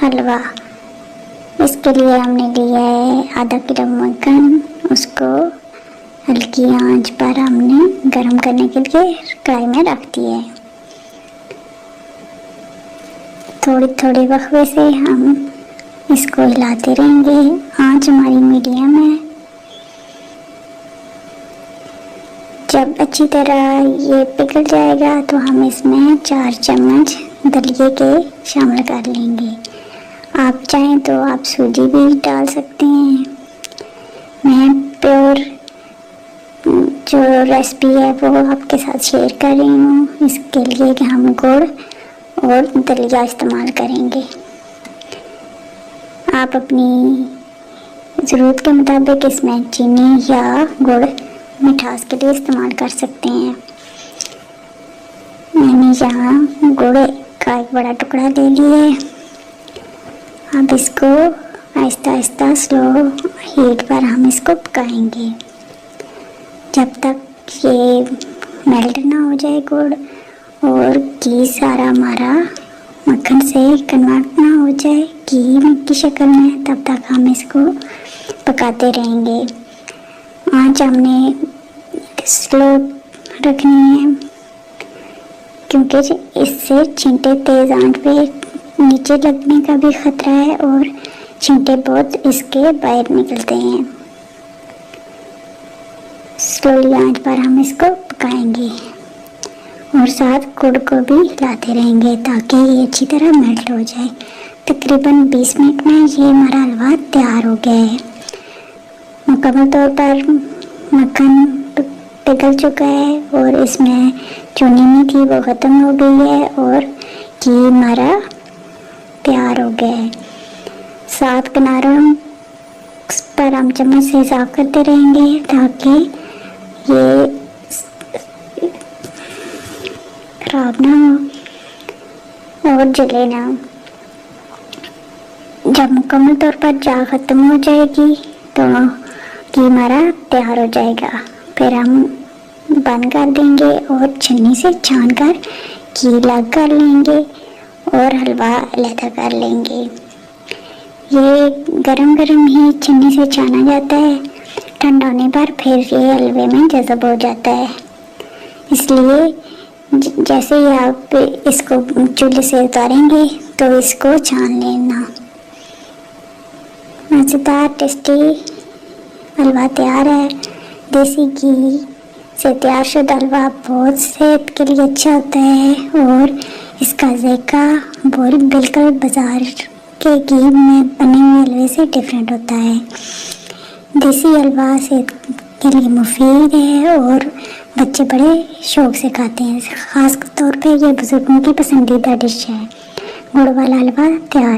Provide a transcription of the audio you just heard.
हलवा। इसके लिए हमने लिया है आधा किलो मक्खन। उसको हल्की आंच पर हमने गरम करने के लिए कढ़ाई में रख दिया है। थोड़ी थोड़ी वक्फे से हम इसको हिलाते रहेंगे। आंच हमारी मीडियम है। जब अच्छी तरह ये पिघल जाएगा तो हम इसमें 4 चम्मच दलिए के शामिल कर लेंगे। आप चाहें तो आप सूजी भी डाल सकते हैं। मैं प्योर जो रेसिपी है वो आपके साथ शेयर कर रही हूँ। इसके लिए कि हम गुड़ और दलिया इस्तेमाल करेंगे। आप अपनी ज़रूरत के मुताबिक इसमें चीनी या गुड़ मिठास के लिए इस्तेमाल कर सकते हैं। मैंने यहाँ गुड़ का एक बड़ा टुकड़ा ले लिया है। अब इसको आहिस्ता आहिस्ता स्लो हीट पर हम इसको पकाएंगे जब तक ये मेल्ट ना हो जाए गुड़ और घी सारा हमारा मक्खन से कन्वर्ट ना हो जाए घी की शक्ल में। तब तक हम इसको पकाते रहेंगे। आंच हमने स्लो रखनी है क्योंकि इससे छींटे तेज़ आंच पे नीचे लगने का भी खतरा है और छींटे बहुत इसके बाहर निकलते हैं। स्लोली आंच पर हम इसको पकाएंगे और साथ गुड़ को भी हिलाते रहेंगे ताकि ये अच्छी तरह मेल्ट हो जाए। तकरीबन 20 मिनट में ये हमारा हलवा तैयार हो गया है। मुकम्मल तौर पर मक्खन पिघल चुका है और इसमें जो नीमी थी वो ख़त्म हो गई है और घी हमारा तैयार हो गया है। साथ किनारों पर हम चम्मच से साफ करते रहेंगे ताकि ये खराब ना हो और जले ना। जब मुकम्मल तौर पर जाग ख़त्म हो जाएगी तो घी हमारा तैयार हो जाएगा। फिर हम बंद कर देंगे और छन्नी से छान कर घी अलग कर लेंगे और हलवा अलग कर लेंगे। ये गरम गरम ही छन्नी से छाना जाता है। ठंडा होने पर फिर ये हलवे में जज़ब हो जाता है। इसलिए जैसे ही आप इसको चूल्हे से उतारेंगे तो इसको छान लेना। मज़ेदार टेस्टी हलवा तैयार है। देसी घी से तैयार शुद्ध हलवा बहुत सेहत के लिए अच्छा होता है और इसका जायका बिल्कुल बाजार के घी में बने हुए हलवे से डिफरेंट होता है। देसी हलवा सेहत के लिए मुफीद है और बच्चे बड़े शौक से खाते हैं। ख़ास तौर पे ये बुजुर्गों की पसंदीदा डिश है। गुड़ वाला हलवा तैयार।